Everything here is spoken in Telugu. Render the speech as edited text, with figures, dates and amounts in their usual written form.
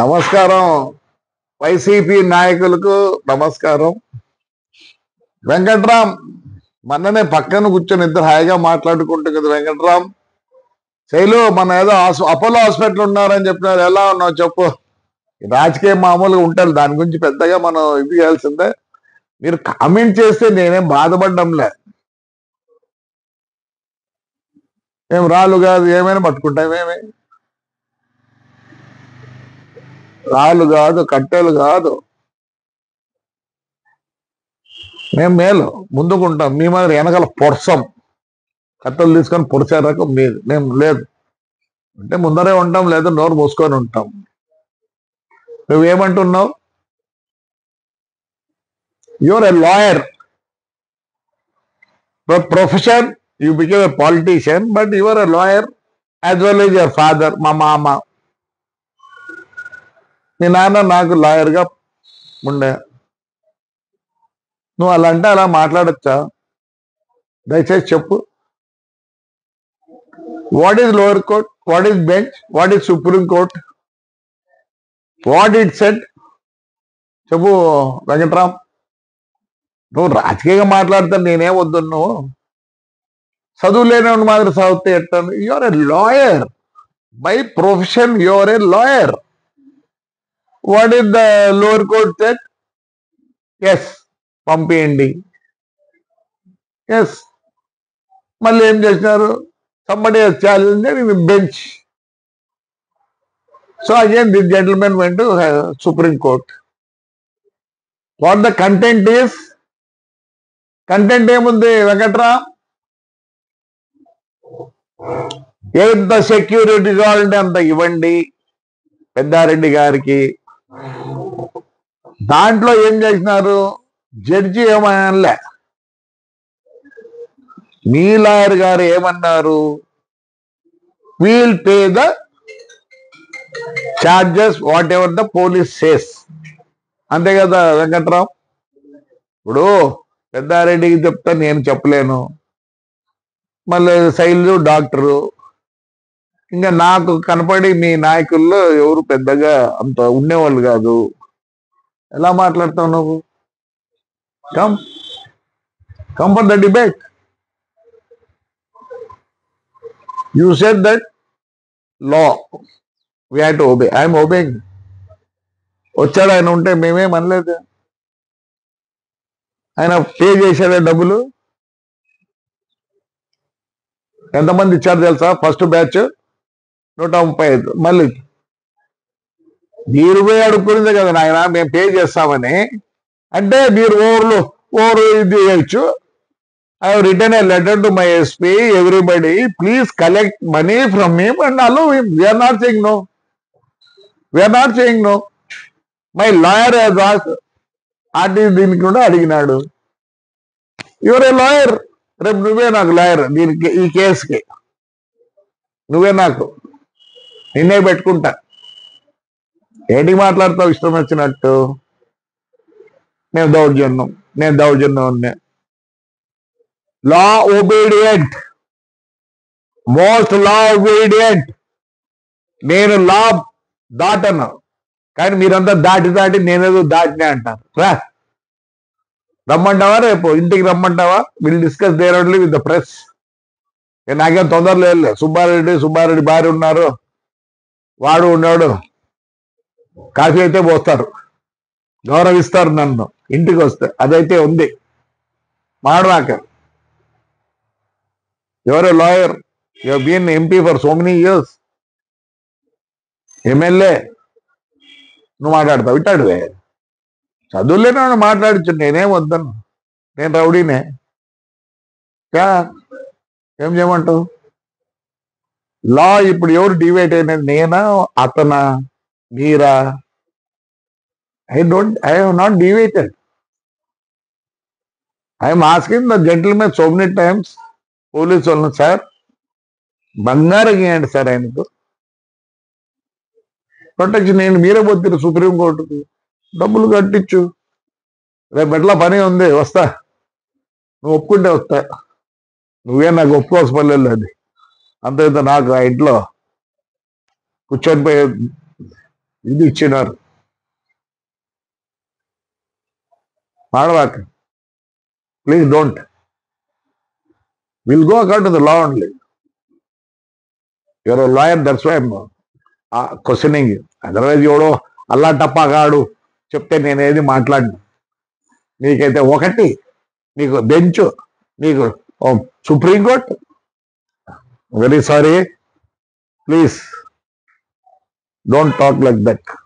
నమస్కారం. వైసీపీ నాయకులకు నమస్కారం. వెంకట్రామ్ మొన్ననే పక్కన కూర్చొని ఇద్దరు హాయిగా మాట్లాడుకుంటూ కదా, వెంకట్రామ్ శైలు మన ఏదో అపోలో హాస్పిటల్ ఉన్నారని చెప్పినారు, ఎలా ఉన్నావు చెప్పు. రాజకీయం మామూలుగా ఉంటారు, దాని గురించి పెద్దగా మనం ఇది చేయాల్సిందే. మీరు కామెంట్ చేస్తే నేనేం బాధపడ్డంలే. ఏం రాళ్ళు కాదు, ఏమైనా పట్టుకుంటామేమి, రాళ్ళు కాదు, కట్టెలు కాదు. మేము మేలు ముందుకుంటాం, మీ మాదిరి వెనకాల పొడసం, కట్టెలు తీసుకొని పొడిచారాక మీరు మేము లేదు అంటే ముందరే ఉంటాం, లేదా నోరు మూసుకొని ఉంటాం. నువ్వేమంటున్నావు? You're a lawyer profession, you became a politician, but you're a lawyer as well as your father. మా మామ, మీ నాన్న నాకు లాయర్గా ఉండే. నువ్వు అలా అంటే అలా మాట్లాడచ్చా? దయచేసి చెప్పు. What is lower court, what is bench, what is supreme court, what it set? చెప్పు వెంకట్రామ్. నువ్వు రాజకీయంగా మాట్లాడతా నేనేం వద్దు. నువ్వు చదువు లేని మాదిరి చదివితే ఎట్టాను? You're a lawyer by profession, you're a lawyer. What is the lower court set? Yes, పంపించండి. ఎస్, మళ్ళీ ఏం చేసినారు? somebody has challenged in the bench. So again this gentleman went to Supreme Court. What the content is? Content ఏముంది వెంకట్రామ్? ఎంత సెక్యూరిటీ కావాలంటే అంత ఇవ్వండి పెద్దారెడ్డి గారికి. దాంట్లో ఏం చేసినారు? జడ్జి ఏమనలే, మీ లాయర్ గారు ఏమన్నారు? We'll pay the charges whatever the police says. అంతే కదా వెంకట్రామ్? ఇప్పుడు పెద్దారెడ్డికి చెప్తా, నేను చెప్పలేను. మళ్ళీ శైలు డాక్టరు, ఇంకా నాకు కనపడి మీ నాయకుల్లో ఎవరు పెద్దగా అంత ఉండేవాళ్ళు కాదు. ఎలా మాట్లాడతావు నువ్వు? Come for the debate. You said that law we had to obey. I am obeying. వచ్చాడు ఆయన, ఉంటే మేమేం అనలేదు. ఆయన పే చేశాడే డబ్బులు. ఎంతమంది ఇచ్చారు తెలుసా? First batch 135. మళ్ళీ మీరు పోయి అడుక్కునేదే కదా నాయన, మేము పే చేస్తామని. అంటే మీరు ఓవర్ ఇది చేయొచ్చు. I have written a letter to my SP, everybody, please collect money from him and allow him. We are not saying no. We are not saying no. My lawyer has asked, దీనికి కూడా అడిగినాడు. Your a lawyer. రేపు నువ్వే నాకు లాయర్ దీనికి, ఈ కేసుకి నువ్వే నాకు, నిన్నే పెట్టుకుంటా. ఏంటి మాట్లాడతావు ఇష్టం వచ్చినట్టు? నేను దౌర్జన్యం. లా ఒబీడియంట్, మోస్ట్ లా ఒబీడియంట్. నేను లా దాటను, కానీ మీరంతా దాటి నేనేదో దాటినే అంటారు. రమ్మంటావా? రేపు ఇంటికి రమ్మంటావా? Will discuss there only with the press. నాకేం తొందర లేదు. సుబ్బారెడ్డి భార్య ఉన్నారు, వాడు ఉన్నాడు. కాఫీ అయితే పోస్తారు, గౌరవిస్తారు నన్ను ఇంటికి వస్తే. అదైతే ఉంది. మాడవాక. You're a lawyer, you have been MP for so many years, MLA. నువ్వు మాట్లాడతావు ఇట్టాడువే. చదువులేనా మాట్లాడచ్చు, నేనేం వద్దను. నేను రౌడీనే. ఏం చేయమంటావు? లా ఇప్పుడు ఎవరు డివైడ్ అయినది? నేనా, అతనా, మీరా? I have not divided. I'm asking the gentlemen so many times, police వాళ్ళని, సార్ బంగారం ఇవ్వండి సార్ ఆయనకు ప్రొటెక్షన్. నేను మీరే పోతున్నారు సుప్రీంకోర్టుకు, డబ్బులు కట్టించు. రేపు ఎట్లా పని ఉంది, వస్తా. నువ్వు ఒప్పుకుంటే వస్తా. నువ్వే నాకు ఒప్పుకోవాల్సిన పర్లేదు. అది అంత నాకు ఆ ఇంట్లో కూర్చొని పోయి ఇది ఇచ్చినారు. ಮಾಡಬೇಕು. Please don't. We'll go according to the law only. You're a lawyer, that's why I'm questioning you. Otherwise, ఎవడో అల్లా టప్పాగాడు చెప్తే నేనేది మాట్లాడినా. నీకైతే ఒకటి, నీకు బెంచ్, నీకు supreme court. Very sorry. Please don't talk like that.